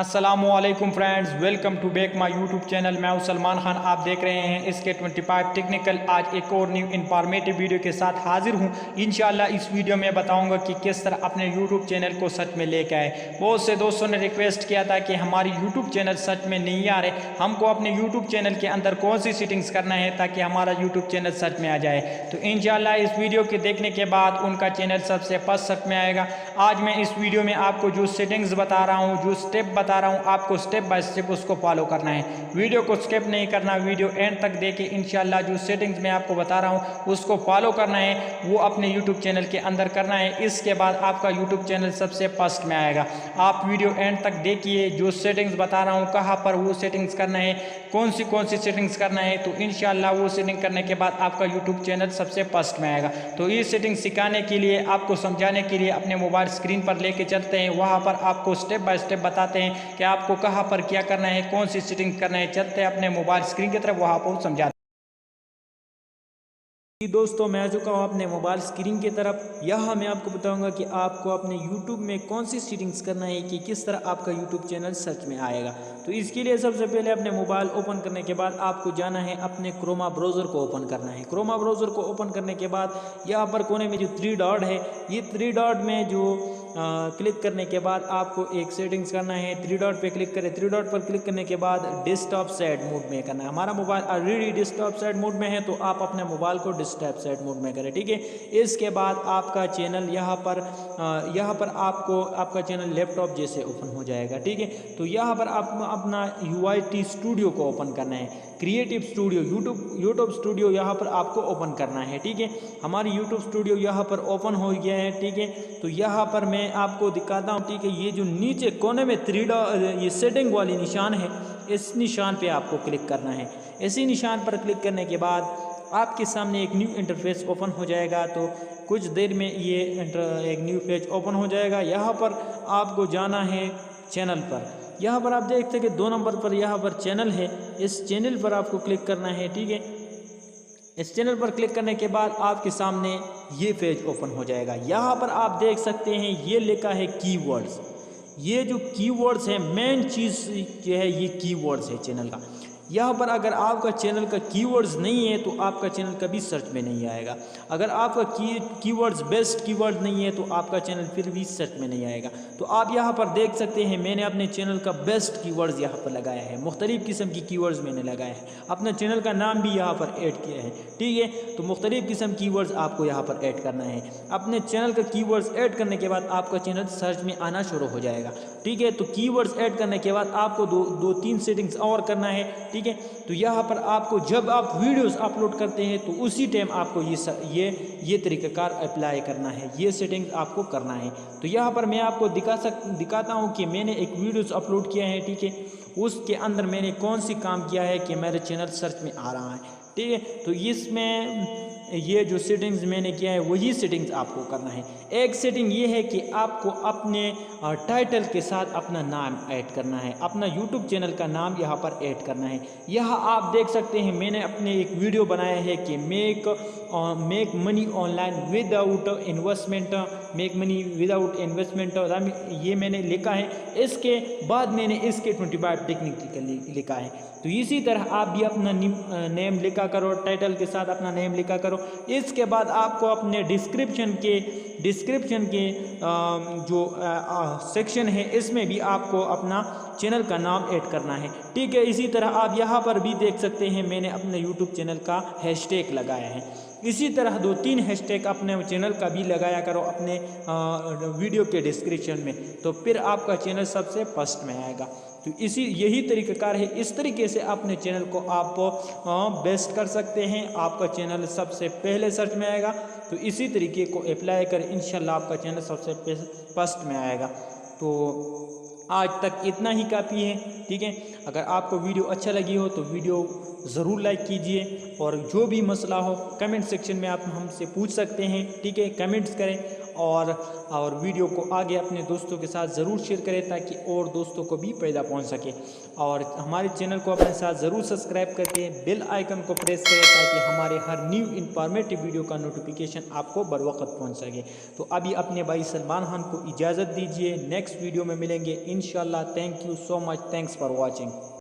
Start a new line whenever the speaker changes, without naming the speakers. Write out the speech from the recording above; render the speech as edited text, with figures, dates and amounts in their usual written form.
अस्सलामुअलैकुम friends, welcome to back my YouTube channel. मैं हूं सलमान खान। आप देख रहे हैं इसके 25 टेक्निकल। आज एक और न्यू इन्फॉर्मेटिव वीडियो के साथ हाजिर हूं। इंशाल्लाह इस वीडियो में बताऊंगा कि किस तरह अपने यूट्यूब चैनल को सच में लेकर आए। बहुत से दोस्तों ने रिक्वेस्ट किया था कि हमारी यूट्यूब चैनल सच में नहीं आ रहे, हमको अपने यूट्यूब चैनल के अंदर कौन सी सेटिंग्स करना है ताकि हमारा यूट्यूब चैनल सच में आ जाए। तो इंशाल्लाह इस वीडियो के देखने के बाद उनका चैनल सबसे फर्स्ट सच में आएगा। आज मैं इस वीडियो में आपको जो सेटिंग्स बता रहा हूँ, जो स्टेप बता रहा हूँ, आपको स्टेप बाय स्टेप उसको फॉलो करना है। वीडियो को स्किप नहीं करना, वीडियो एंड तक देके इंशाल्लाह जो सेटिंग्स मैं आपको बता रहा हूँ उसको फॉलो करना है, वो अपने यूट्यूब चैनल के अंदर करना है। इसके बाद आपका यूट्यूब चैनल सबसे फर्स्ट में आएगा। आप वीडियो एंड तक देखिए, जो सेटिंग्स बता रहा हूँ कहाँ पर वो सेटिंग्स करना है, कौन सी सेटिंग्स करना है, तो इंशाल्लाह वो सेटिंग करने के बाद आपका यूट्यूब चैनल सबसे फर्स्ट में आएगा। तो ये सेटिंग सिखाने के लिए, आपको समझाने के लिए अपने मोबाइल स्क्रीन पर लेके चलते हैं। वहाँ पर आपको स्टेप बाय स्टेप बताते हैं कि आपको कहाँ पर क्या करना है, कौन सी सेटिंग करना है। चलते हैं अपने मोबाइल स्क्रीन की तरफ, वहाँ पर समझाते हैं। दोस्तों मैं आ चुका हूँ अपने मोबाइल स्क्रीन की तरफ। यहाँ मैं आपको बताऊंगा कि आपको अपने YouTube में कौन सी सेटिंग्स करना है कि किस तरह आपका YouTube चैनल सर्च में आएगा। तो इसके लिए सबसे पहले अपने मोबाइल ओपन करने के बाद आपको जाना है, अपने क्रोमा ब्राउज़र को ओपन करना है। क्रोमा ब्राउज़र को ओपन करने के बाद यहाँ पर कोने में जो 3 डॉट है, ये 3 डॉट में जो क्लिक करने के बाद आपको एक सेटिंग्स करना है। 3 डॉट पे क्लिक करें। 3 डॉट पर क्लिक करने के बाद डेस्कटॉप साइड मोड में करना है। हमारा mobile already desktop side mode में है, तो आप अपने मोबाइल को डेस्कटॉप साइड मोड में करें, ठीक है। इसके बाद आपका चैनल यहाँ पर आपको आपका चैनल लैपटॉप जैसे ओपन हो जाएगा, ठीक है। तो यहाँ पर आप अपना UIT स्टूडियो को ओपन करना है। क्रिएटिव स्टूडियो, यूट्यूब स्टूडियो यहाँ पर आपको ओपन करना है, ठीक है। हमारी यूट्यूब स्टूडियो यहाँ पर ओपन हो गया है, ठीक है। तो यहाँ पर मैं आपको दिखाता हूँ, ठीक है। ये जो नीचे कोने में 3 डॉट ये सेटिंग वाली निशान है, इस निशान पे आपको क्लिक करना है। इसी निशान पर क्लिक करने के बाद आपके सामने एक न्यू इंटरफेस ओपन हो जाएगा। तो कुछ देर में ये एक न्यू पेज ओपन हो जाएगा। यहाँ पर आपको जाना है चैनल पर। यहाँ पर आप देख सकते हैं कि 2 नंबर पर यहाँ पर चैनल है, इस चैनल पर आपको क्लिक करना है, ठीक है। इस चैनल पर क्लिक करने के बाद आपके सामने ये पेज ओपन हो जाएगा। यहाँ पर आप देख सकते हैं ये लिखा है कीवर्ड्स। ये जो कीवर्ड्स है, मेन चीज़ जो है ये कीवर्ड्स है चैनल का। यहाँ पर अगर आपका चैनल का कीवर्ड्स नहीं है तो आपका चैनल कभी सर्च में नहीं आएगा। अगर आपका कीवर्ड्स बेस्ट कीवर्ड नहीं है तो आपका चैनल फिर भी सर्च में नहीं आएगा। तो आप यहाँ पर देख सकते हैं मैंने अपने चैनल का बेस्ट कीवर्ड्स यहाँ पर लगाया है। मुख्तलिफ़ किस्म की कीवर्ड्स मैंने लगाए हैं। अपने चैनल का नाम भी यहाँ पर ऐड किया है, ठीक है। तो मुख्तलिफ़ किस्म कीवर्ड्स आपको यहाँ पर ऐड करना है। अपने चैनल का कीवर्ड्स ऐड करने के बाद आपका चैनल सर्च में आना शुरू हो जाएगा, ठीक है। तो कीवर्ड्स ऐड करने के बाद आपको दो तीन सेटिंग्स और करना है, ठीक है। तो यहाँ पर आपको जब आप वीडियोस अपलोड करते हैं तो उसी टाइम आपको ये तरीक़ाकार अप्लाई करना है, ये सेटिंग्स आपको करना है। तो यहाँ पर मैं आपको दिखाता हूँ कि मैंने एक वीडियोस अपलोड किया है, ठीक है। उसके अंदर मैंने कौन सी काम किया है कि मेरे चैनल सर्च में आ रहा है, ठीक है। तो इसमें ये जो सेटिंग्स मैंने किया है वही सेटिंग्स आपको करना है। एक सेटिंग ये है कि आपको अपने टाइटल के साथ अपना नाम ऐड करना है, अपना यूट्यूब चैनल का नाम यहाँ पर ऐड करना है। यहाँ आप देख सकते हैं मैंने अपने एक वीडियो बनाया है कि make money online without investment, make money without investment, ये मैंने लिखा है। इसके बाद मैंने इसके 25 टेक्निक लिखा है। तो इसी तरह आप भी अपना नेम लिखा करो, टाइटल के साथ अपना नेम लिखा करो। इसके बाद आपको अपने डिस्क्रिप्शन के जो सेक्शन है इसमें भी आपको अपना चैनल का नाम ऐड करना है, ठीक है। इसी तरह आप यहाँ पर भी देख सकते हैं मैंने अपने यूट्यूब चैनल का हैशटैग लगाया है। इसी तरह 2-3 हैशटैग अपने चैनल का भी लगाया करो अपने वीडियो के डिस्क्रिप्शन में, तो फिर आपका चैनल सबसे फर्स्ट में आएगा। तो यही तरीक़ाकार है। इस तरीके से अपने चैनल को आप बेस्ट कर सकते हैं, आपका चैनल सबसे पहले सर्च में आएगा। तो इसी तरीके को अप्लाई कर इंशाल्लाह आपका चैनल सबसे फर्स्ट में आएगा। तो आज तक इतना ही काफ़ी है, ठीक है। अगर आपको वीडियो अच्छा लगी हो तो वीडियो ज़रूर लाइक कीजिए, और जो भी मसला हो कमेंट सेक्शन में आप हमसे पूछ सकते हैं, ठीक है। कमेंट्स करें और वीडियो को आगे अपने दोस्तों के साथ ज़रूर शेयर करें ताकि और दोस्तों को भी फ़ायदा पहुंच सके। और हमारे चैनल को अपने साथ ज़रूर सब्सक्राइब करके बेल आइकन को प्रेस करें ताकि हमारे हर न्यू इन्फॉर्मेटिव वीडियो का नोटिफिकेशन आपको बर वक्त पहुँच सके। तो अभी अपने भाई सलमान खान को इजाज़त दीजिए, नेक्स्ट वीडियो में मिलेंगे इंशाल्लाह। Thank you so much, thanks for watching.